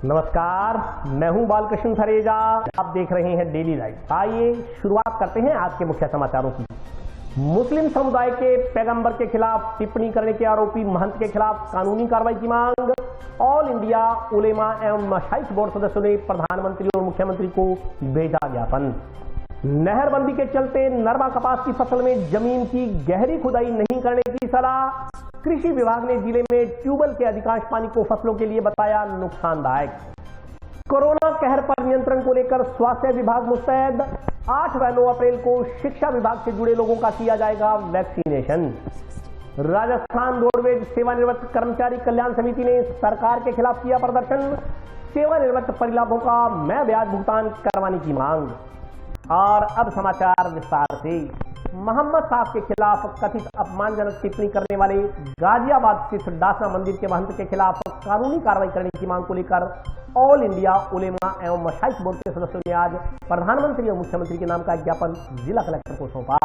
नमस्कार, मैं हूं बालकृष्ण थरेजा। आप देख रहे हैं डेली लाइफ। आइए शुरुआत करते हैं आज के मुख्य समाचारों की। मुस्लिम समुदाय के पैगंबर के खिलाफ टिप्पणी करने के आरोपी महंत के खिलाफ कानूनी कार्रवाई की मांग। ऑल इंडिया उलेमा एवं मशाइख बोर्ड सदस्यों ने प्रधानमंत्री और मुख्यमंत्री को भेजा ज्ञापन। नहरबंदी के चलते नरमा कपास की फसल में जमीन की गहरी खुदाई नहीं करने की सलाह। कृषि विभाग ने जिले में ट्यूबवेल के अधिकांश पानी को फसलों के लिए बताया नुकसानदायक। कोरोना कहर पर नियंत्रण को लेकर स्वास्थ्य विभाग मुस्तैद। 8 व 9 अप्रैल को शिक्षा विभाग से जुड़े लोगों का किया जाएगा वैक्सीनेशन। राजस्थान रोडवेज सेवानिवृत्त कर्मचारी कल्याण समिति ने सरकार के खिलाफ किया प्रदर्शन। सेवानिवृत्त परिलाभों का मैं ब्याज भुगतान करवाने की मांग। और अब समाचार विस्तार से। मोहम्मद साहब के खिलाफ कथित अपमानजनक टिप्पणी करने वाले गाजियाबाद स्थित डासना मंदिर के महंत के खिलाफ कानूनी कार्रवाई करने की मांग को लेकर ऑल इंडिया उलेमा एवं मशाइख बोर्ड के सदस्यों ने आज प्रधानमंत्री और मुख्यमंत्री के नाम का ज्ञापन जिला कलेक्टर को सौंपा।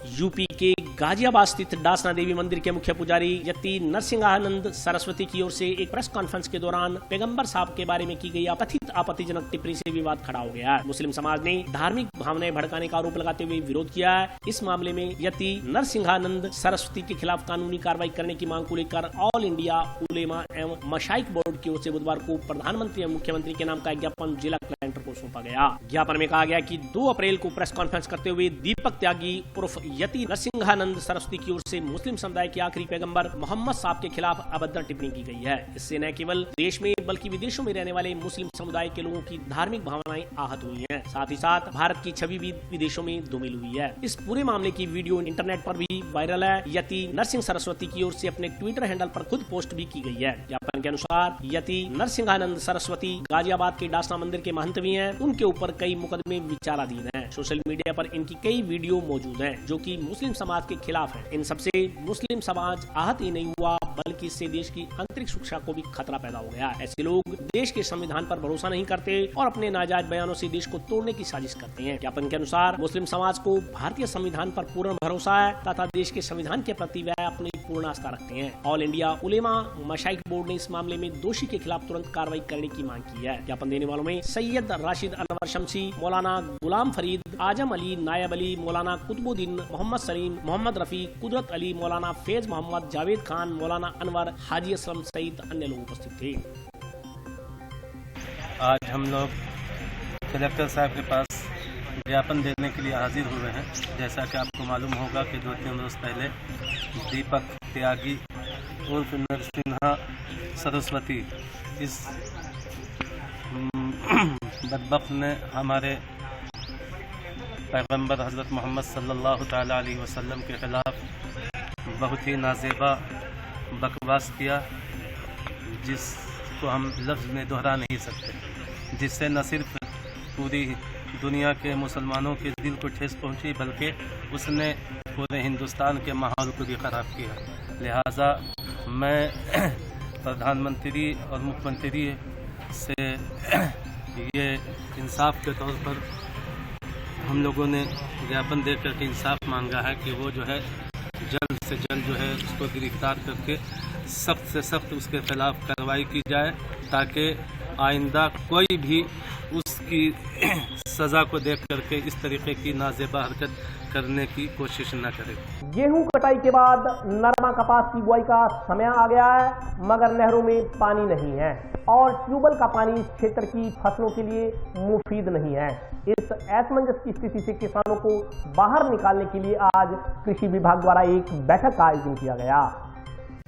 यूपी के गाजियाबाद स्थित डासना देवी मंदिर के मुख्य पुजारी यति नरसिंहानंद सरस्वती की ओर से एक प्रेस कॉन्फ्रेंस के दौरान पैगंबर साहब के बारे में की गई कथित आपत्तिजनक टिप्पणी से विवाद खड़ा हो गया है। मुस्लिम समाज ने धार्मिक भावनाएं भड़काने का आरोप लगाते हुए विरोध किया है। इस मामले में यति नरसिंहानंद सरस्वती के खिलाफ कानूनी कार्रवाई करने की मांग को लेकर ऑल इंडिया उलेमा एवं मशाइख बोर्ड की ओर से बुधवार को प्रधानमंत्री और मुख्यमंत्री के नाम का ज्ञापन जिला कलेक्टर को सौंपा गया। ज्ञापन में कहा गया कि 2 अप्रैल को प्रेस कॉन्फ्रेंस करते हुए दीपक त्यागी उर्फ यति नरसिंहानंद सरस्वती की ओर से मुस्लिम समुदाय के आखिरी पैगंबर मोहम्मद साहब के खिलाफ अभद्र टिप्पणी की गई है। इससे न केवल देश में बल्कि विदेशों में रहने वाले मुस्लिम समुदाय के लोगों की धार्मिक भावनाएं आहत हुई हैं। साथ ही साथ भारत की छवि भी विदेशों में धूमिल हुई है। इस पूरे मामले की वीडियो इंटरनेट पर भी वायरल है। यति नरसिंह सरस्वती की ओर से अपने ट्विटर हैंडल पर खुद पोस्ट भी की गई है। ज्ञापन के अनुसार यति नरसिंहानंद सरस्वती गाजियाबाद के डासना मंदिर के महंत भी हैं। उनके ऊपर कई मुकदमे विचाराधीन हैं। सोशल मीडिया पर इनकी कई वीडियो मौजूद हैं जो कि मुस्लिम समाज के खिलाफ है। इन सबसे मुस्लिम समाज आहत ही नहीं हुआ बल्कि इससे देश की आंतरिक सुरक्षा को भी खतरा पैदा हो गया। ऐसे लोग देश के संविधान पर भरोसा नहीं करते और अपने नाजायज बयानों से देश को तोड़ने की साजिश करते हैं। ज्ञापन के अनुसार मुस्लिम समाज को भारतीय संविधान पर पूर्ण भरोसा है तथा देश के संविधान के प्रति वह अपनी पूर्ण आस्था रखते हैं। ऑल इंडिया उलेमा मशाइख बोर्ड ने इस मामले में दोषी के खिलाफ तुरंत कार्रवाई करने की मांग की है। ज्ञापन देने वालों में सैयद राशिद अनवर शमसी, मौलाना गुलाम फरीद, आजम अली, नायब अली, मौलाना कुतुबुद्दीन, मोहम्मद सलीम, मोहम्मद रफी, कुदरत अली, मौलाना फैज मोहम्मद, जावेद खान, मौलाना अनवर, हाजी असलम सहित अन्य लोग उपस्थित थे। आज हम लोग कलेक्टर साहब के पास ज्ञापन देने के लिए हाजिर हुए हैं। जैसा कि आपको मालूम होगा कि 2-3 रोज पहले दीपक त्यागी उर्फ नरसिंहा सरस्वती इस बदबख्त ने हमारे पैगंबर हज़रत मोहम्मद सल्लल्लाहु ताला अलैहि वसल्लम के खिलाफ बहुत ही नाज़ेबा बकवास किया जिसको हम लफ्ज़ में दोहरा नहीं सकते, जिससे न सिर्फ पूरी दुनिया के मुसलमानों के दिल को ठेस पहुंची बल्कि उसने पूरे हिंदुस्तान के माहौल को भी ख़राब किया। लिहाजा मैं प्रधानमंत्री और मुख्यमंत्री से ये इंसाफ के तौर पर हम लोगों ने ज्ञापन दे करके इंसाफ मांगा है कि वो जो है जल्द से जल्द जो है उसको गिरफ्तार करके सख्त से सख्त उसके खिलाफ कार्रवाई की जाए ताकि आइंदा कोई भी उसकी सज़ा को देख करके इस तरीके की नाज़ेबा हरकत करने की कोशिश न करे। गेहूं कटाई के बाद नरमा कपास की बुआई का समय आ गया है मगर नहरों में पानी नहीं है और ट्यूबवेल का पानी इस क्षेत्र की फसलों के लिए मुफीद नहीं है। इस असमंजस की स्थिति से किसानों को बाहर निकालने के लिए आज कृषि विभाग द्वारा एक बैठक का आयोजन किया गया।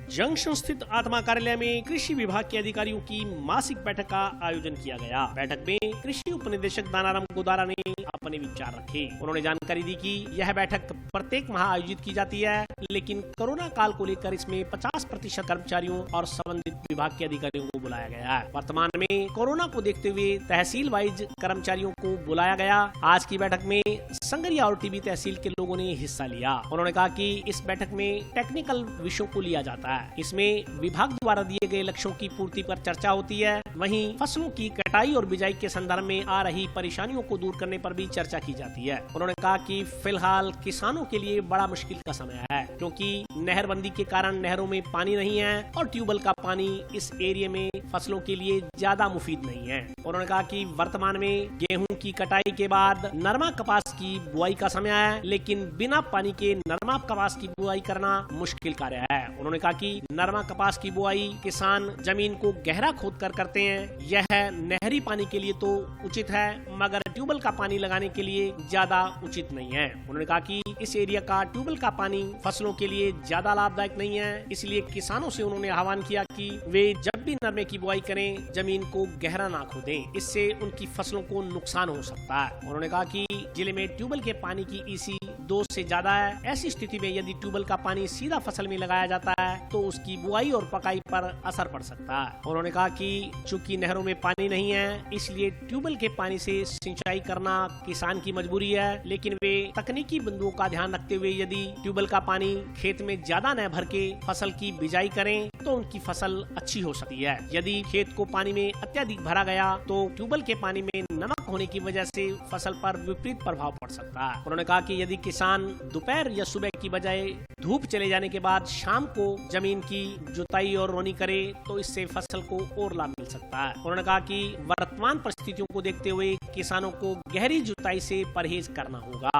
जंक्शन स्थित आत्मा कार्यालय में कृषि विभाग के अधिकारियों की मासिक बैठक का आयोजन किया गया। बैठक में कृषि उप निदेशक दानाराम गोदारा ने अपने विचार रखे। उन्होंने जानकारी दी कि यह बैठक प्रत्येक माह आयोजित की जाती है लेकिन कोरोना काल को लेकर इसमें 50% कर्मचारियों और संबंधित विभाग के अधिकारियों को बुलाया गया है। वर्तमान में कोरोना को देखते हुए तहसील वाइज कर्मचारियों को बुलाया गया। आज की बैठक में संगरिया और टीबी तहसील के लोगों ने हिस्सा लिया। उन्होंने कहा कि इस बैठक में टेक्निकल विषयों को लिया जाता है। है। इसमें विभाग द्वारा दिए गए लक्ष्यों की पूर्ति पर चर्चा होती है। वहीं फसलों की कटाई और बिजाई के संदर्भ में आ रही परेशानियों को दूर करने पर भी चर्चा की जाती है। उन्होंने कहा कि फिलहाल किसानों के लिए बड़ा मुश्किल का समय है, क्योंकि नहरबंदी के कारण नहरों में पानी नहीं है और ट्यूबवेल का पानी इस एरिया में फसलों के लिए ज्यादा मुफीद नहीं है। उन्होंने कहा कि वर्तमान में गेहूं की कटाई के बाद नरमा कपास की बुआई का समय है, लेकिन बिना पानी के नरमा कपास की बुआई करना मुश्किल कार्य है। उन्होंने कहा कि नरमा कपास की बुआई किसान जमीन को गहरा खोद कर करते हैं। यह नहरी पानी के लिए तो उचित है, मगर ट्यूबवेल का पानी लगाने के लिए ज्यादा उचित नहीं है। उन्होंने कहा कि इस एरिया का ट्यूबवेल का पानी फसलों के लिए ज्यादा लाभदायक नहीं है, इसलिए किसानों से उन्होंने आह्वान किया कि वे जब भी नरमे की बुआई करें जमीन को गहरा ना खोदें, इससे उनकी फसलों को नुकसान हो सकता है। उन्होंने कहा कि जिले में ट्यूबवेल के पानी की ईसी 2 से ज्यादा है। ऐसी स्थिति में यदि ट्यूबवेल का पानी सीधा फसल में लगाया जाता है तो उसकी बुआई और पकाई पर असर पड़ सकता है। उन्होंने कहा कि चूंकि नहरों में पानी नहीं है, इसलिए ट्यूबवेल के पानी से सिंचाई करना किसान की मजबूरी है, लेकिन वे तकनीकी बिंदुओं का ध्यान रखते हुए यदि ट्यूबवेल का पानी खेत में ज्यादा न भर के फसल की बिजाई करें तो उनकी फसल अच्छी हो सकती है। यदि खेत को पानी में अत्यधिक भरा गया तो ट्यूबवेल के पानी में नमक होने की वजह से फसल पर विपरीत प्रभाव पड़ सकता है। उन्होंने कहा कि यदि किसान दोपहर या सुबह की बजाय धूप चले जाने के बाद शाम को जमीन की जुताई और रोनी करे तो इससे फसल को और लाभ मिल सकता है। उन्होंने कहा कि वर्तमान परिस्थितियों को देखते हुए किसानों को गहरी जुताई से परहेज करना होगा।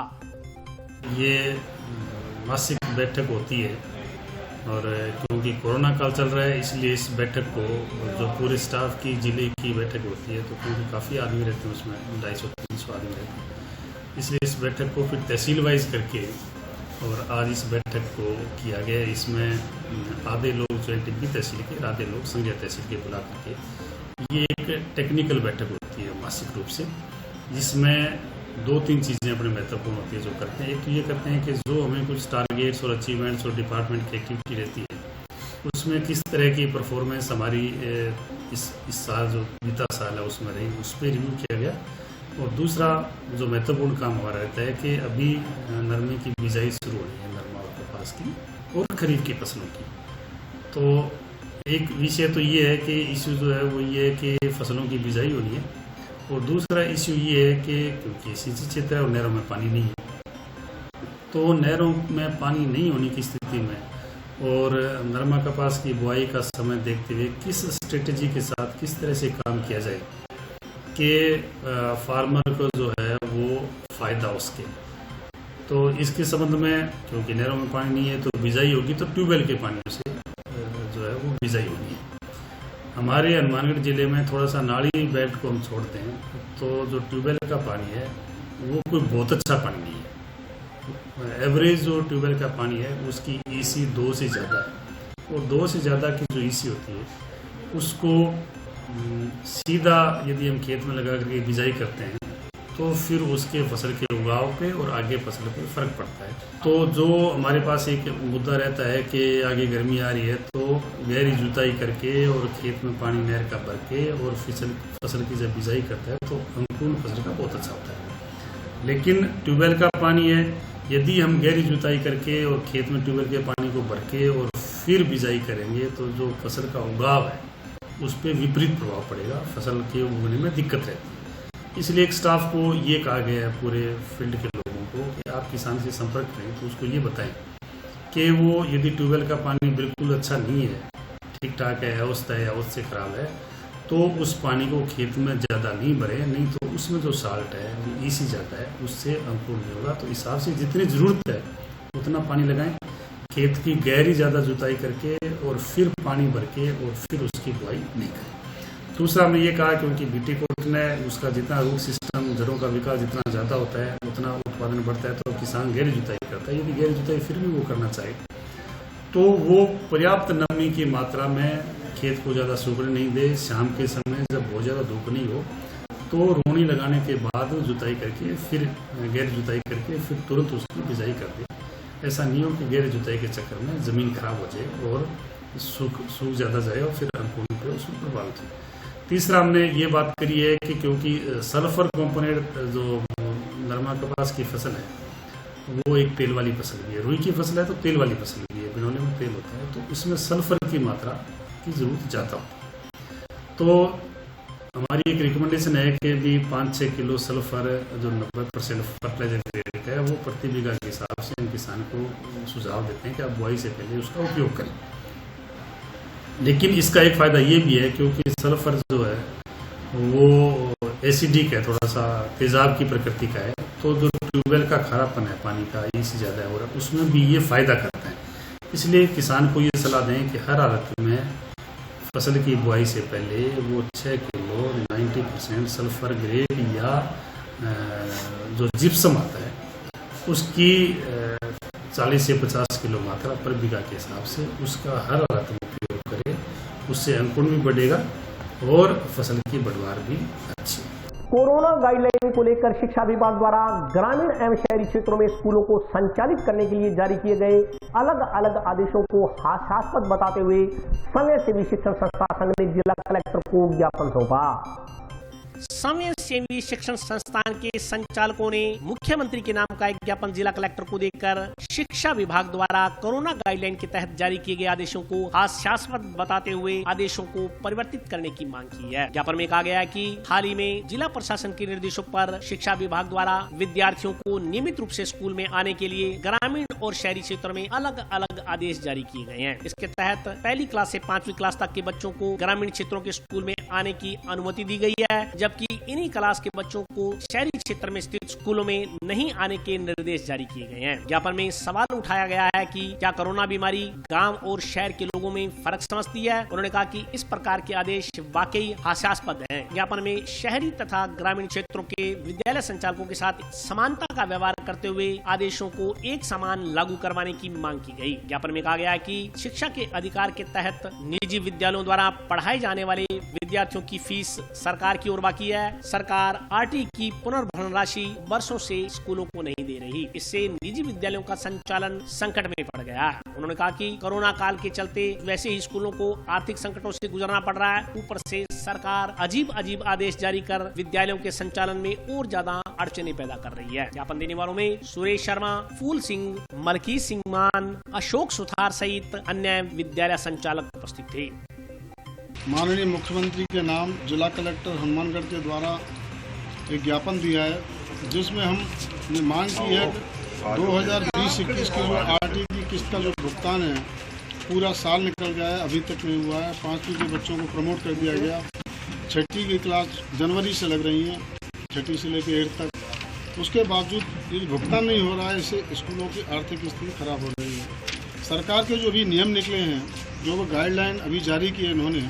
ये मासिक बैठक होती है और क्योंकि कोरोना काल चल रहा है, इसलिए इस बैठक को जो पूरे स्टाफ की जिले की बैठक होती है, तो क्योंकि काफ़ी आदमी रहते हैं उसमें 250-300 आदमी रहते हैं, इसलिए इस बैठक को फिर तहसील वाइज करके और आज इस बैठक को किया गया। इसमें आधे लोग जो है टिब्बी तहसील के, आधे लोग संज्ञा तहसील के बुला करके ये एक टेक्निकल बैठक होती है मासिक रूप से, जिसमें 2-3 चीज़ें अपने महत्वपूर्ण होती है जो करते हैं। एक तो ये करते हैं कि जो हमें कुछ टारगेट्स और अचीवमेंट्स और डिपार्टमेंट की एक्टिविटी रहती है उसमें किस तरह की परफॉर्मेंस हमारी इस साल जो बीता साल है उसमें रही, उस पर रिव्यू किया गया। और दूसरा जो महत्वपूर्ण काम हमारा रहता है कि अभी नरमे की बिजाई शुरू हो रही है, नरमा और कपास की और खरीफ की फसलों की। तो एक विषय तो ये है कि इश्यू जो है वो ये है कि फसलों की बिजाई होनी है, और दूसरा इश्यू ये है कि क्योंकि सिंचित क्षेत्र है और नहरों में पानी नहीं है, तो नहरों में पानी नहीं होने की स्थिति में और नरमा कपास की बुआई का समय देखते हुए किस स्ट्रेटजी के साथ किस तरह से काम किया जाए कि फार्मर को जो है वो फ़ायदा उसके। तो इसके संबंध में क्योंकि नहरों में पानी नहीं है तो बिजाई होगी तो ट्यूबवेल के पानी से जो है वो बिजाई होनी है। हमारे हनुमानगढ़ ज़िले में थोड़ा सा नाली बेल्ट को हम छोड़ते हैं तो जो ट्यूबवेल का पानी है वो कोई बहुत अच्छा पानी नहीं है। एवरेज जो ट्यूबवेल का पानी है उसकी ईसी 2 से ज़्यादा है, और 2 से ज़्यादा की जो ईसी होती है उसको सीधा यदि हम खेत में लगा करके बिजाई करते हैं तो फिर उसके फसल के उगाव पे और आगे फसल पे फ़र्क पड़ता है। तो जो हमारे पास एक मुद्दा रहता है कि आगे गर्मी आ रही है तो गहरी जुताई करके और खेत में पानी नहर का भर के और फसल की जब बिजाई करता है तो अंकुरण फसल का बहुत अच्छा होता है। लेकिन ट्यूबवेल का पानी है, यदि हम गहरी जुताई करके और खेत में ट्यूबवेल के पानी को भर के और फिर बिजाई करेंगे तो जो फसल का उगाव है उस पर विपरीत प्रभाव पड़ेगा, फसल के उगने में दिक्कत रहती है। इसलिए एक स्टाफ को ये कहा गया है पूरे फील्ड के लोगों को कि आप किसान से संपर्क करें तो उसको ये बताएं कि वो यदि ट्यूबवेल का पानी बिल्कुल अच्छा नहीं है, ठीक ठाक है, अवस्था है, अवस्था से खराब है, तो उस पानी को खेत में ज़्यादा नहीं भरे, नहीं तो उसमें जो साल्ट है जो ईसी जाता है उससे अंकुरण नहीं होगा। तो हिसाब से जितनी ज़रूरत है उतना पानी लगाएं, खेत की गहरी ज़्यादा जुताई करके और फिर पानी भर के और फिर उसकी बुआई नहीं करें। दूसरा हमने ये कहा क्योंकि बीटी कोटन है उसका जितना रूट सिस्टम जड़ों का विकास जितना ज़्यादा होता है उतना उत्पादन बढ़ता है, तो किसान गहरी जुताई करता है। यदि गहरी जुताई फिर भी वो करना चाहे तो वो पर्याप्त नमी की मात्रा में खेत को ज़्यादा सूखने नहीं दे, शाम के समय जब बहुत ज़्यादा धूप नहीं हो तो रोनी लगाने के बाद जुताई करके फिर गहरी जुताई करके फिर तुरंत उसकी बिजाई कर दे। ऐसा नहीं हो कि गहरी जुताई के चक्कर में ज़मीन खराब हो जाए और सूख ज़्यादा जाए और फिर अंकुरण पे उसमें प्रभावित हो। तीसरा हमने ये बात करी है कि क्योंकि सल्फर कंपोनेंट जो नरमा कपास की फसल है वो एक तेल वाली फसल भी है। रुई की फसल है तो तेल वाली फसल भी है, बिनौले में तेल होता है, तो इसमें सल्फर की मात्रा की जरूरत ज़्यादा हो। तो हमारी एक रिकमेंडेशन है कि भी 5-6 किलो सल्फर जो 90% फर्टिलाइजर ग्रेड का है वो प्रति बीघा के हिसाब से हम किसान को सुझाव देते हैं कि आप बुआई से पहले उसका उपयोग करें। लेकिन इसका एक फ़ायदा ये भी है क्योंकि सल्फर जो है वो एसिडिक है, थोड़ा सा तेजाब की प्रकृति का है, तो जो ट्यूबवेल का खारापन है पानी का इससे ज़्यादा है और उसमें भी ये फ़ायदा करता है। इसलिए किसान को ये सलाह दें कि हर हालत में फसल की बुआई से पहले वो 6 किलो 90% सल्फर ग्रेड या जो जिप्सम आता है उसकी 40 से 50 किलो मात्रा पर बीघा के हिसाब से उसका हर हालत में उपयोग करें। उससे अंकुरण भी बढ़ेगा और फसल की बढ़वार भी अच्छी। कोरोना गाइडलाइन को लेकर शिक्षा विभाग द्वारा ग्रामीण एवं शहरी क्षेत्रों में स्कूलों को संचालित करने के लिए जारी किए गए अलग अलग आदेशों को हास्यास्पद बताते हुए समय सेवी शिक्षण संस्था संघ ने जिला कलेक्टर को ज्ञापन सौंपा। समय सेवी शिक्षण संस्थान के संचालकों ने मुख्यमंत्री के नाम का एक ज्ञापन जिला कलेक्टर को देकर शिक्षा विभाग द्वारा कोरोना गाइडलाइन के तहत जारी किए गए आदेशों को हास्यास्पद बताते हुए आदेशों को परिवर्तित करने की मांग की है। ज्ञापन में कहा गया है कि हाल ही में जिला प्रशासन के निर्देशों पर शिक्षा विभाग द्वारा विद्यार्थियों को नियमित रूप से स्कूल में आने के लिए ग्रामीण और शहरी क्षेत्रों में अलग अलग आदेश जारी किए गए हैं। इसके तहत पहली क्लास से 5वीं क्लास तक के बच्चों को ग्रामीण क्षेत्रों के स्कूल में आने की अनुमति दी गई है, जबकि इन्हीं क्लास के बच्चों को शहरी क्षेत्र में स्थित स्कूलों में नहीं आने के निर्देश जारी किए गए हैं। ज्ञापन में सवाल उठाया गया है कि क्या कोरोना बीमारी गांव और शहर के लोगों में फर्क समझती है। उन्होंने कहा कि इस प्रकार के आदेश वाकई हास्यास्पद हैं। ज्ञापन में शहरी तथा ग्रामीण क्षेत्रों के विद्यालय संचालकों के साथ समानता का व्यवहार करते हुए आदेशों को एक समान लागू करवाने की मांग की गई। ज्ञापन में कहा गया है कि शिक्षा के अधिकार के तहत निजी विद्यालयों द्वारा पढ़ाए जाने वाले विद्यार्थियों की फीस सरकार की ओर बाकी है। सरकार आरटी की पुनर्भरण राशि वर्षों से स्कूलों को नहीं दे रही। इससे निजी विद्यालयों का संचालन संकट में पड़ गया है। उन्होंने कहा कि कोरोना काल के चलते वैसे ही स्कूलों को आर्थिक संकटों से गुजरना पड़ रहा है, ऊपर से सरकार अजीब आदेश जारी कर विद्यालयों के संचालन में और ज्यादा अड़चने पैदा कर रही है। ज्ञापन देने वालों में सुरेश शर्मा, फूल सिंह, मलकी सिंह मान, अशोक सुथार सहित अन्य विद्यालय संचालक उपस्थित थे। माननीय मुख्यमंत्री के नाम जिला कलेक्टर हनुमानगढ़ के द्वारा एक ज्ञापन दिया है जिसमें हमने मांग की है 2020-21 की जो आरटी की किस्त का जो भुगतान है पूरा साल निकल गया है, अभी तक नहीं हुआ है। 5वीं के बच्चों को प्रमोट कर दिया गया, 6ठी की क्लास जनवरी से लग रही है, 6ठी से लेकर 8th तक। उसके बावजूद ये भुगतान नहीं हो रहा है, इससे स्कूलों की आर्थिक स्थिति खराब हो रही है। सरकार के जो भी नियम निकले हैं, जो वो गाइडलाइन अभी जारी की है इन्होंने,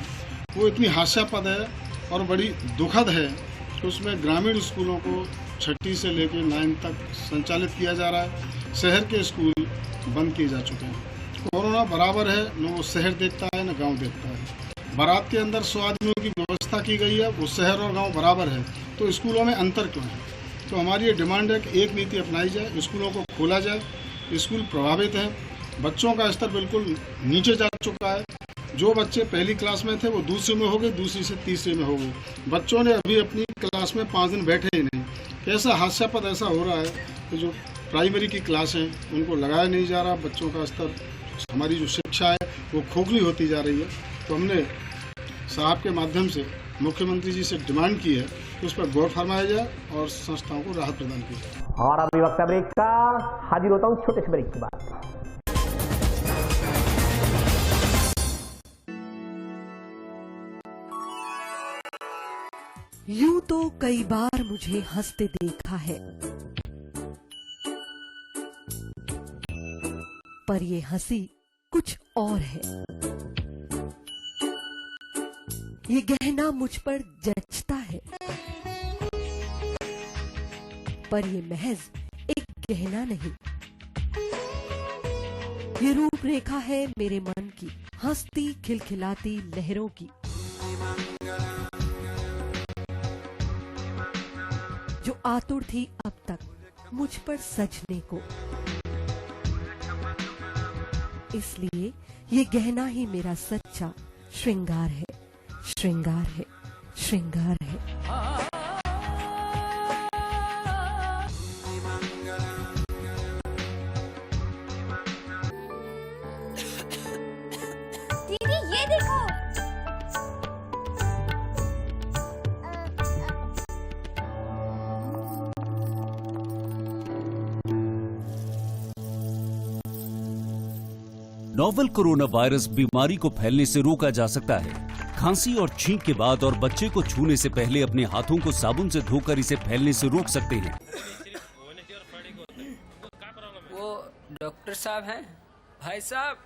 वो इतनी हास्यास्पद है और बड़ी दुखद है कि उसमें ग्रामीण स्कूलों को 6ठी से लेकर 9th तक संचालित किया जा रहा है। शहर के स्कूल बंद किए जा चुके हैं। कोरोना बराबर है, न वो शहर देखता है न गांव देखता है। बारात के अंदर 100 आदमियों की व्यवस्था की गई है, वो शहर और गांव बराबर है, तो स्कूलों में अंतर क्यों है? तो हमारी ये डिमांड है कि एक नीति अपनाई जाए, स्कूलों को खोला जाए। स्कूल प्रभावित हैं, बच्चों का स्तर बिल्कुल नीचे जा चुका है। जो बच्चे पहली क्लास में थे वो दूसरी में हो गए, दूसरी से तीसरी में हो गए। बच्चों ने अभी अपनी क्लास में 5 दिन बैठे ही नहीं। कैसा हास्यास्पद ऐसा हो रहा है कि जो प्राइमरी की क्लास हैं उनको लगाया नहीं जा रहा, बच्चों का स्तर, हमारी जो शिक्षा है वो खोखली होती जा रही है। तो हमने साहब के माध्यम से मुख्यमंत्री जी से डिमांड की है कि उस पर गौर फरमाया जाए और संस्थाओं को राहत प्रदान की जाए। और अभी वक्त ब्रेक का, हाजिर होता हूँ छोटे से ब्रेक के बाद। यूं तो कई बार मुझे हंसते देखा है, पर ये हंसी कुछ और है। ये गहना मुझ पर जचता है, पर ये महज एक गहना नहीं, ये रूपरेखा है मेरे मन की, हंसती खिलखिलाती लहरों की, जो आतुर थी अब तक मुझ पर सजने को। इसलिए ये गहना ही मेरा सच्चा श्रृंगार है, श्रृंगार है, श्रृंगार है। नोवेल कोरोना वायरस बीमारी को फैलने से रोका जा सकता है। खांसी और छींक के बाद और बच्चे को छूने से पहले अपने हाथों को साबुन से धोकर इसे फैलने से रोक सकते हैं। वो डॉक्टर साहब हैं? भाई साहब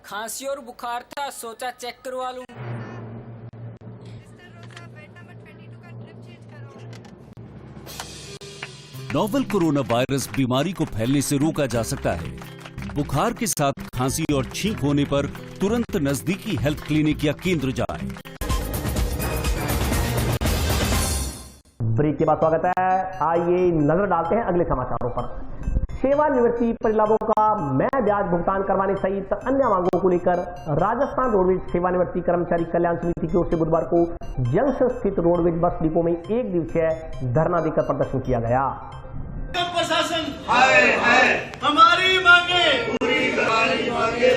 खांसी और बुखार था, सोचा चेक करवा लूं। नोवेल कोरोना वायरस बीमारी को फैलने से रोका जा सकता है। बुखार के साथ खांसी और छींक होने पर तुरंत नजदीकी हेल्थ क्लिनिक या केंद्र जाएं। ब्रेक के बाद स्वागत है। आइए नजर डालते हैं अगले समाचारों पर। सेवानिवृत्ति परिलाभों का मैं ब्याज भुगतान करवाने सहित अन्य मांगों को लेकर राजस्थान रोडवेज सेवानिवृत्ति कर्मचारी कल्याण समिति की ओर से बुधवार को जंक्शन स्थित रोडवेज बस डिपो में एक दिवसीय धरना देकर प्रदर्शन किया गया। प्रशासन हमारी मांगे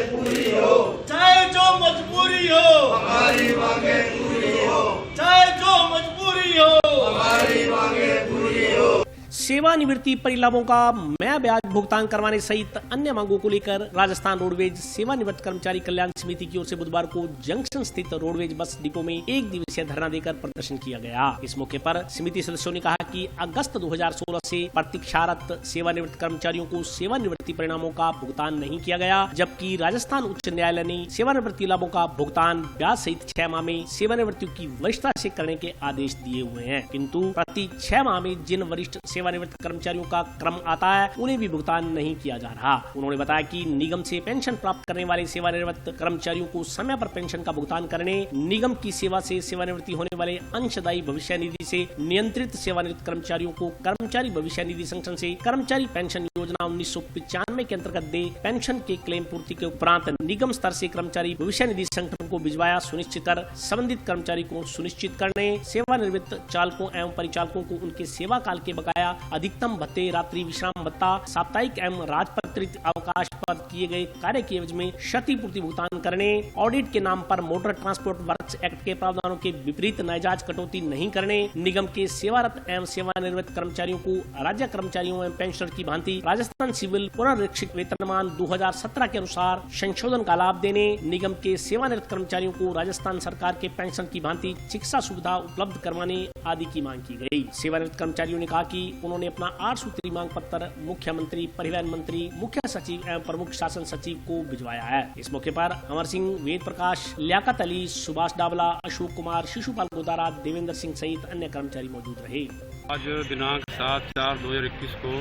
पूरी हो, चाहे जो मजबूरी हो हमारी मांगे पूरी हो, चाहे जो मजबूरी हो हमारी मांगे पूरी हो। सेवानिवृत्ति परिलाभों का मैं ब्याज भुगतान करवाने सहित अन्य मांगों को लेकर राजस्थान रोडवेज सेवानिवृत्त कर्मचारी कल्याण समिति की ओर से बुधवार को जंक्शन स्थित रोडवेज बस डिपो में एक दिवसीय धरना देकर प्रदर्शन किया गया। इस मौके पर समिति सदस्यों ने कहा कि अगस्त 2016 से प्रतीक्षारत सेवानिवृत्त कर्मचारियों को सेवानिवृत्ति परिणामों का भुगतान नहीं किया गया, जबकि राजस्थान उच्च न्यायालय ने सेवानिवृत्ति लाभों का भुगतान ब्याज सहित 6 माह में सेवानिवृत्ति की वरिष्ठता से करने के आदेश दिए हुए हैं, किंतु प्रति 6 माह में जिन वरिष्ठ सेवानिवृत्त कर्मचारियों का क्रम आता है उन्हें भी भुगतान नहीं किया जा रहा। उन्होंने बताया कि निगम से पेंशन प्राप्त करने वाले सेवानिवृत्त कर्मचारियों को समय पर पेंशन का भुगतान करने, निगम की सेवा से सेवानिवृत्ति होने वाले अंशदायी भविष्य निधि से नियंत्रित सेवानिवृत्त कर्मचारियों को कर्मचारी भविष्य निधि संगठन से कर्मचारी पेंशन योजना 1995 के अंतर्गत दे पेंशन के क्लेम पूर्ति के उपरांत निगम स्तर से कर्मचारी भविष्य निधि संगठन को भिजवाया सुनिश्चित कर संबंधित कर्मचारी को सुनिश्चित करने, सेवानिवृत्त चालकों एवं परिचालकों को उनके सेवा काल के बकाया अधिकतम भत्ते, रात्रि विश्राम भत्ता, साप्ताहिक एवं राजपत्रित अवकाश पर किए गए कार्य की एवज में क्षतिपूर्ति भुगतान करने, ऑडिट के नाम पर मोटर ट्रांसपोर्ट वर्क्स एक्ट के प्रावधानों के विपरीत नाजायज कटौती नहीं करने, निगम के सेवारत एवं सेवानिवृत्त कर्मचारियों को राज्य कर्मचारियों एवं पेंशनर की भांति राजस्थान सिविल पुनरीक्षित वेतनमान 2017 के अनुसार संशोधन का लाभ देने, निगम के सेवानिवृत्त कर्मचारियोयों को राजस्थान सरकार के पेंशन की भांति चिकित्सा सुविधा उपलब्ध करवाने आदि की मांग की गई। सेवानिवृत्त कर्मचारियों ने कहा कि उन्होंने अपना 8 सूत्री मांग पत्र मुख्यमंत्री, परिवहन मंत्री, मुख्य सचिव एवं प्रमुख शासन सचिव को भिजवाया है। इस मौके पर अमर सिंह, वेद प्रकाश, लियाकत अली, सुभाष डावला, अशोक कुमार, शिशुपाल गोदारा, देवेंद्र सिंह सहित अन्य कर्मचारी मौजूद रहे। आज दिनांक 7/4/2021 को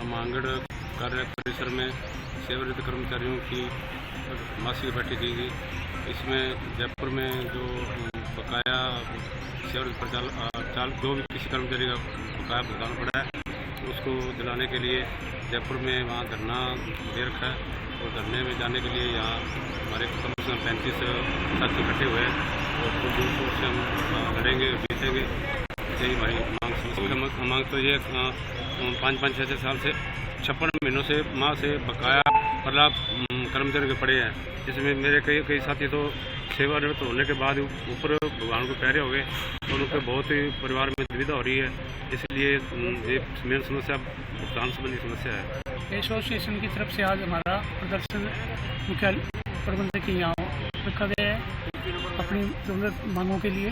मांगड़ कार्य परिसर में सेवानिवृत्त कर्मचारियों की मासिक बैठक की गई। इसमें जयपुर में जो बकाया सेवानिवृत्त जो भी किसी कर्मचारी का बकाया भुगतान पड़ा है उसको दिलाने के लिए जयपुर में वहाँ धरना दे रखा है और धरने में जाने के लिए यहाँ हमारे कम से कम 35 साथी इकट्ठे हुए हैं और कुछ दूर से हम लड़ेंगे और जीतेंगे। यही हमारी मांग तो ये 5-6 साल से 56 महीनों से माह से बकाया लाभ कर्मचारियों के पड़े हैं, जिसमें मेरे कई साथी तो सेवानिवृत्त होने के बाद ऊपर भगवान को प्यारे हो गए और उनके बहुत ही परिवार में दुविधा हो रही है। इसलिए ये मेन समस्या भुगतान संबंधी समस्या है। एसोसिएशन की तरफ से आज हमारा प्रदर्शन मुख्य प्रबंधक के यहाँ रखा गया है अपनी जरूरत मांगों के लिए।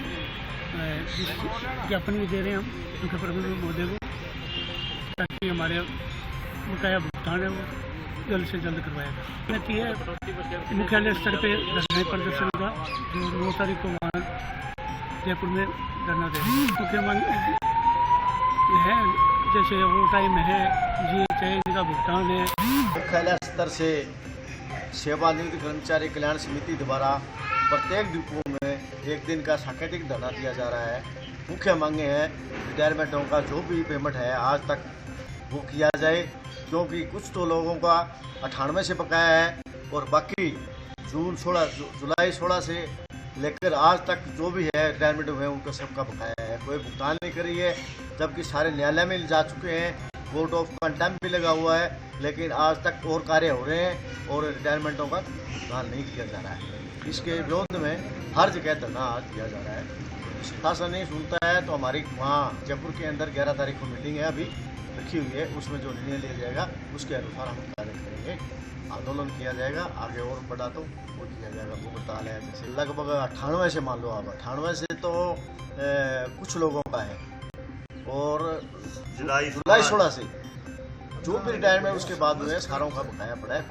ज्ञापन भी दे रहे हैं हम मुख्य प्रबंधक महोदय को ताकि हमारे बकाया भुगतान है वो जल्द से जल्द करवाया जाए। मुख्यालय स्तर पे धरना प्रदर्शन का जो 9 तारीख को वहाँ जयपुर में धरना देंगे। मुख्य मांग है जैसे वो टाइम है GHI का भुगतान है। मुख्यालय स्तर से सेवानिवृत्त कर्मचारी कल्याण समिति द्वारा प्रत्येक डिपो में एक दिन का सांकेतिक धरना दिया जा रहा है। मुख्य मांगे हैं रिटायरमेंटों का जो भी पेमेंट है आज तक वो किया जाए, क्योंकि कुछ तो लोगों का 98 से बकाया है और बाकी जुलाई 16 से लेकर आज तक जो भी है रिटायरमेंट हुए उनका सबका बकाया है। कोई भुगतान नहीं करी है, जबकि सारे न्यायालय में जा चुके हैं, कोर्ट ऑफ कंटेम्प्ट भी लगा हुआ है, लेकिन आज तक और कार्य हो रहे हैं और रिटायरमेंटों का भुगतान नहीं किया जा रहा है। इसके विरोध में हर जगह धरना आज दिया जा रहा है। शासन नहीं सुनता है तो हमारी वहाँ जयपुर के अंदर 11 तारीख को मीटिंग है अभी रखी हुई है, उसमें जो निर्णय लिया जाएगा उसके अनुसार हम कार्य करेंगे। आंदोलन किया जाएगा। आगे और बढ़ा तो वो किया जाएगा। वो बता रहे हैं जैसे लगभग 98 से मान लो आप 98 से तो कुछ लोगों का है और जुलाई 16 से जो भी रिटायरमेंट उसके बाद हुए सारों का बकाया पड़ा है।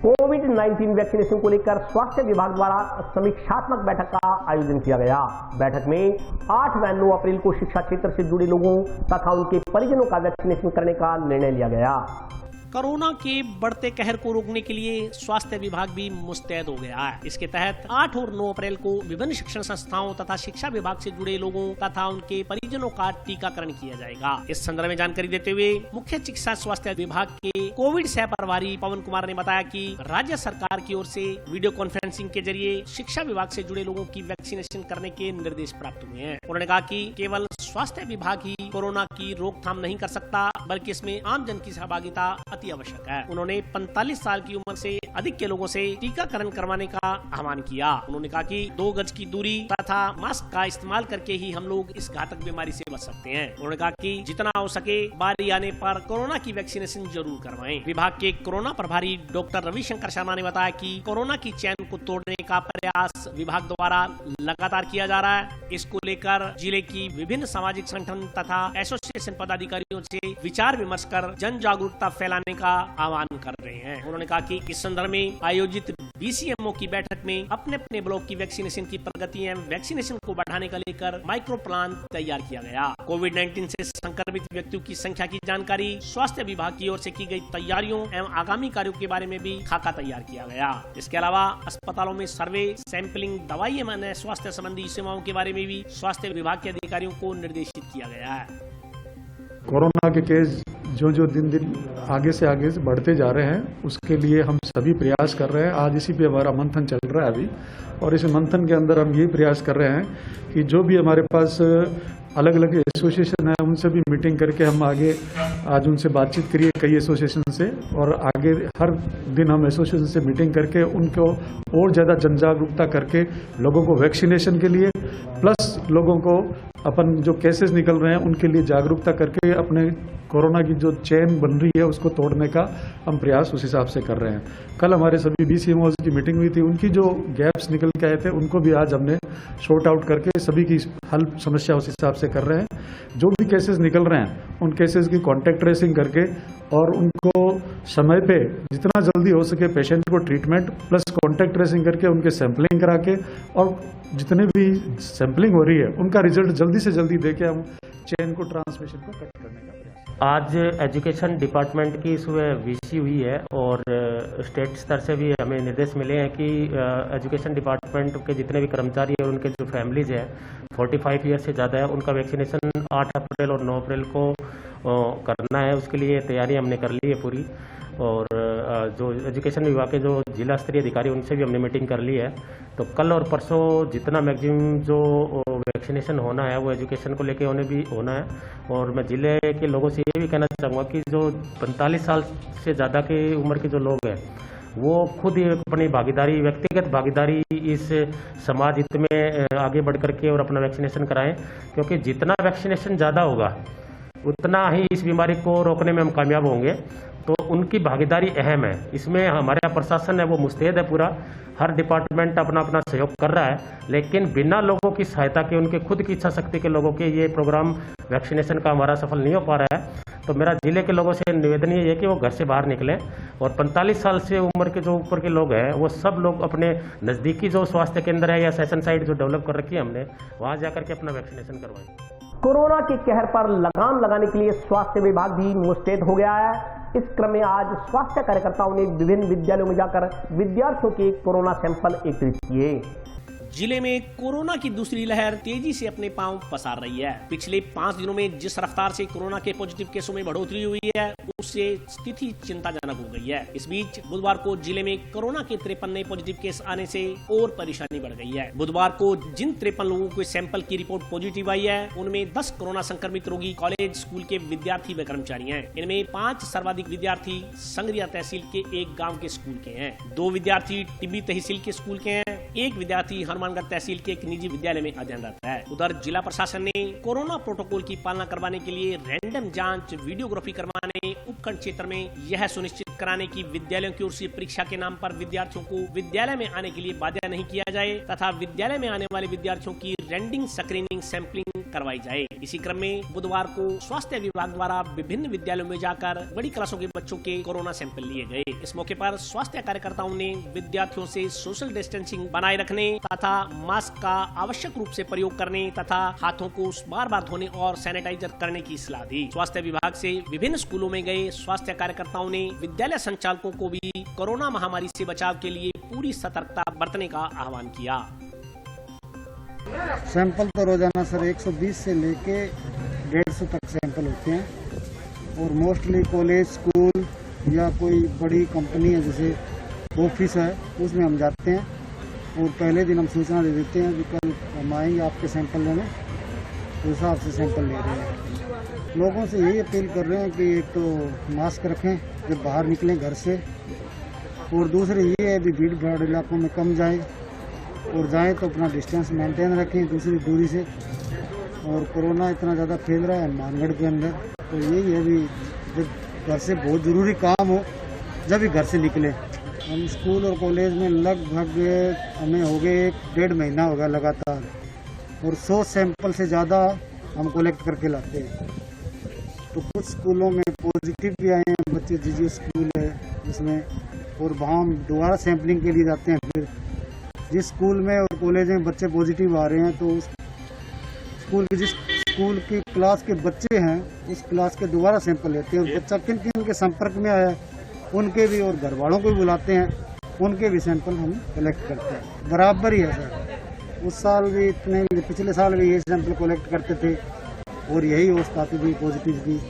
कोविड-19 वैक्सीनेशन को लेकर स्वास्थ्य विभाग द्वारा समीक्षात्मक बैठक का आयोजन किया गया। बैठक में 8 व 9 अप्रैल को शिक्षा क्षेत्र से जुड़े लोगों तथा उनके परिजनों का वैक्सीनेशन करने का निर्णय लिया गया। कोरोना के बढ़ते कहर को रोकने के लिए स्वास्थ्य विभाग भी मुस्तैद हो गया है। इसके तहत 8 और 9 अप्रैल को विभिन्न शिक्षण संस्थाओं तथा शिक्षा विभाग से जुड़े लोगों तथा उनके परिजनों का टीकाकरण किया जाएगा। इस संदर्भ में जानकारी देते हुए मुख्य चिकित्सा स्वास्थ्य विभाग के कोविड सह प्रभारी पवन कुमार ने बताया कि राज्य सरकार की ओर से वीडियो कॉन्फ्रेंसिंग के जरिए शिक्षा विभाग से जुड़े लोगों की वैक्सीनेशन करने के निर्देश प्राप्त हुए हैं। उन्होंने कहा कि केवल स्वास्थ्य विभाग ही कोरोना की रोकथाम नहीं कर सकता, बल्कि इसमें आम जन की सहभागिता अति आवश्यक है। उन्होंने 45 साल की उम्र से अधिक के लोगों से टीकाकरण करवाने का आह्वान किया। उन्होंने कहा कि 2 गज की दूरी तथा मास्क का इस्तेमाल करके ही हम लोग इस घातक बीमारी से बच सकते हैं। उन्होंने कहा कि जितना हो सके बारी आने पर कोरोना की वैक्सीनेशन जरूर करवाएं। विभाग के कोरोना प्रभारी डॉक्टर रविशंकर शर्मा ने बताया कि कोरोना की चैन को तोड़ने का प्रयास विभाग द्वारा लगातार किया जा रहा है। इसको लेकर जिले की विभिन्न सामाजिक संगठन तथा एसोसिएशन पदाधिकारियों से विचार विमर्श कर जन जागरूकता फैलाने का आह्वान कर रहे हैं। उन्होंने कहा कि इस संदर्भ में आयोजित BCMO की बैठक में अपने अपने ब्लॉक की वैक्सीनेशन की प्रगति एवं वैक्सीनेशन को बढ़ाने का लेकर माइक्रो प्लान तैयार किया गया। कोविड-19 से संक्रमित व्यक्तियों की संख्या की जानकारी, स्वास्थ्य विभाग की ओर से की गई तैयारियों एवं आगामी कार्यों के बारे में भी खाका तैयार किया गया। इसके अलावा अस्पतालों में सर्वे, सैंपलिंग, दवाई एवं अन्य स्वास्थ्य संबंधी सेवाओं के बारे में भी स्वास्थ्य विभाग के अधिकारियों को निर्देशित किया गया है। कोरोना के केस जो दिन दिन आगे से बढ़ते जा रहे हैं, उसके लिए हम सभी प्रयास कर रहे हैं। आज इसी पे हमारा मंथन चल रहा है अभी, और इस मंथन के अंदर हम यही प्रयास कर रहे हैं कि जो भी हमारे पास अलग अलग एसोसिएशन है उनसे भी मीटिंग करके हम आगे आज उनसे बातचीत करिए कई एसोसिएशन से, और आगे हर दिन हम एसोसिएशन से मीटिंग करके उनको और ज़्यादा जन जागरूकता करके लोगों को वैक्सीनेशन के लिए, प्लस लोगों को अपन जो केसेस निकल रहे हैं उनके लिए जागरूकता करके अपने कोरोना की जो चेन बन रही है उसको तोड़ने का हम प्रयास उस हिसाब से कर रहे हैं। कल हमारे सभी BCMOs की मीटिंग हुई थी, उनकी जो गैप्स निकल के आए थे उनको भी आज हमने शॉर्ट आउट करके सभी की हल समस्या उस हिसाब से कर रहे हैं। जो भी केसेस निकल रहे हैं उन केसेस की कॉन्टैक्ट ट्रेसिंग करके और उनको समय पे जितना जल्दी हो सके पेशेंट को ट्रीटमेंट प्लस कॉन्टैक्ट ट्रेसिंग करके उनके सैंपलिंग करा के, और जितने भी सैंपलिंग हो रही है उनका रिजल्ट जल्दी से जल्दी देके हम चेन को ट्रांसमिशन को कट करने का प्रयास। आज एजुकेशन डिपार्टमेंट की सुबह VC हुई है और स्टेट स्तर से भी हमें निर्देश मिले हैं कि एजुकेशन डिपार्टमेंट के जितने भी कर्मचारी और उनके जो फैमिलीज हैं 45 ईयर से ज़्यादा है, उनका वैक्सीनेशन 8 अप्रैल और 9 अप्रैल को करना है। उसके लिए तैयारी हमने कर ली है पूरी, और जो एजुकेशन विभाग के जो जिला स्तरीय अधिकारी उनसे भी हमने मीटिंग कर ली है। तो कल और परसों जितना मैक्सिमम जो वैक्सीनेशन होना है वो एजुकेशन को लेके होना है। और मैं जिले के लोगों से ये भी कहना चाहूँगा कि जो 45 साल से ज़्यादा की उम्र के जो लोग हैं वो खुद ही अपनी भागीदारी, व्यक्तिगत भागीदारी इस समाज हित में आगे बढ़ करके और अपना वैक्सीनेशन कराएं, क्योंकि जितना वैक्सीनेशन ज़्यादा होगा उतना ही इस बीमारी को रोकने में हम कामयाब होंगे। तो उनकी भागीदारी अहम है। इसमें हमारा प्रशासन है वो मुस्तैद है पूरा, हर डिपार्टमेंट अपना अपना सहयोग कर रहा है, लेकिन बिना लोगों की सहायता के, उनके खुद की इच्छा शक्ति के लोगों के ये प्रोग्राम वैक्सीनेशन का हमारा सफल नहीं हो पा रहा है। तो मेरा जिले के लोगों से निवेदन ये है कि वो घर से बाहर निकलें, और 45 साल से उम्र के जो ऊपर के लोग हैं वो सब लोग अपने नज़दीकी जो स्वास्थ्य केंद्र है या सेशन साइट जो डेवलप कर रखी है हमने, वहाँ जाकर के अपना वैक्सीनेशन करवाएं। कोरोना के कहर पर लगाम लगाने के लिए स्वास्थ्य विभाग भी मुस्तैद हो गया है। इस क्रम में आज स्वास्थ्य कार्यकर्ताओं ने विभिन्न विद्यालयों में जाकर विद्यार्थियों के कोरोना सैंपल एकत्रित किए। जिले में कोरोना की दूसरी लहर तेजी से अपने पांव पसार रही है। पिछले 5 दिनों में जिस रफ्तार से कोरोना के पॉजिटिव केसों में बढ़ोतरी हुई है उससे स्थिति चिंताजनक हो गई है। इस बीच बुधवार को जिले में कोरोना के 53 नए पॉजिटिव केस आने से और परेशानी बढ़ गई है। बुधवार को जिन 53 लोगों के सैंपल की रिपोर्ट पॉजिटिव आई है उनमें 10 कोरोना संक्रमित रोगी कॉलेज स्कूल के विद्यार्थी व कर्मचारी हैं। इनमें 5 सर्वाधिक विद्यार्थी संगरिया तहसील के एक गाँव के स्कूल के हैं, 2 विद्यार्थी टिब्बी तहसील के स्कूल के हैं, एक विद्यार्थी हनुमानगढ़ तहसील के एक निजी विद्यालय में अध्ययनरत है। उधर जिला प्रशासन ने कोरोना प्रोटोकॉल की पालना करवाने के लिए रैंडम जांच, वीडियोग्राफी करवाने, उपखंड क्षेत्र में यह सुनिश्चित कराने की विद्यालयों की ओर से परीक्षा के नाम पर विद्यार्थियों को विद्यालय में आने के लिए बाध्य नहीं किया जाए तथा विद्यालय में आने वाले विद्यार्थियों की रैंडम स्क्रीनिंग, सैंपलिंग करवाई जाए। इसी क्रम में बुधवार को स्वास्थ्य विभाग द्वारा विभिन्न विद्यालयों में जाकर बड़ी क्लासों के बच्चों के कोरोना सैंपल लिए गए। इस मौके पर स्वास्थ्य कार्यकर्ताओं ने विद्यार्थियों से सोशल डिस्टेंसिंग बनाए रखने तथा मास्क का आवश्यक रूप से प्रयोग करने तथा हाथों को बार बार धोने और सैनिटाइजर करने की सलाह दी। स्वास्थ्य विभाग से विभिन्न स्कूलों में गए स्वास्थ्य कार्यकर्ताओं ने विद्यालय संचालकों को भी कोरोना महामारी से बचाव के लिए पूरी सतर्कता बरतने का आह्वान किया। सैंपल तो रोजाना सर 120 से लेके 150 तक सैंपल होते हैं और मोस्टली कॉलेज, स्कूल या कोई बड़ी कंपनी है जैसे ऑफिस है उसमें हम जाते हैं और पहले दिन हम सूचना दे देते हैं कि कल हम आएंगे आपके सैंपल लेने, उस हिसाब से सैंपल ले रहे हैं। लोगों से यही अपील कर रहे हैं कि एक तो मास्क रखें जब बाहर निकलें घर से, और दूसरी ये है कि भीड़ भाड़ इलाकों में कम जाए और जाएं तो अपना डिस्टेंस मेंटेन रखें दूसरी दूरी से। और कोरोना इतना ज़्यादा फैल रहा है मानगढ़ के अंदर, तो यही है भी जब घर से बहुत ज़रूरी काम हो जब भी घर से निकले। हम स्कूल और कॉलेज में लगभग हमें हो गए 1.5 महीना हो गया लगातार, और 100 सैंपल से ज़्यादा हम कलेक्ट करके लाते हैं। तो कुछ स्कूलों में पॉजिटिव भी आए हैं बच्चे, जीजीएस स्कूल है जिसमें, और वहाँ हम दोबारा सैंपलिंग के लिए जाते हैं। फिर जिस स्कूल में और कॉलेज में बच्चे पॉजिटिव आ रहे हैं तो उस जिस स्कूल की क्लास के बच्चे हैं उस क्लास के दोबारा सैंपल लेते हैं, और बच्चा किन किन के संपर्क में आया उनके भी, और घर वालों को भी बुलाते हैं, उनके भी सैंपल हम कलेक्ट करते हैं। बराबर ही है सर, उस साल भी इतने, पिछले साल भी ये सैंपल कलेक्ट करते थे और यही अवस्था थी पॉजिटिव की।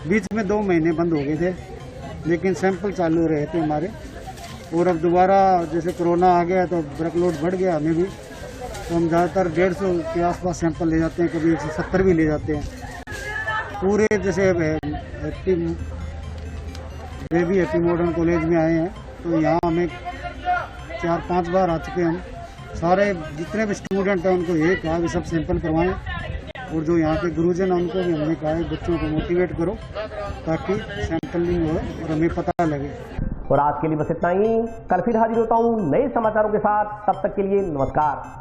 बीच में 2 महीने बंद हो गए थे लेकिन सैंपल चालू रहे थे हमारे, और अब दोबारा जैसे कोरोना आ गया तो वर्कलोड बढ़ गया हमें भी, तो हम ज़्यादातर 150 के आसपास सैंपल ले जाते हैं, कभी 170 भी ले जाते हैं। पूरे जैसे हैप्पी मॉडर्न कॉलेज में आए हैं तो यहाँ हमें 4-5 बार आ चुके हैं। हम सारे जितने भी स्टूडेंट हैं उनको यही कहा कि सब सैंपल करवाएं, और जो यहाँ के गुरुजन हैं उनको भी हमने कहा है बच्चों को मोटिवेट करो ताकि सैंपलिंग हो और हमें पता लगे। और आज के लिए बस इतना ही। कल फिर हाजिर होता हूँ नए समाचारों के साथ, तब तक के लिए नमस्कार।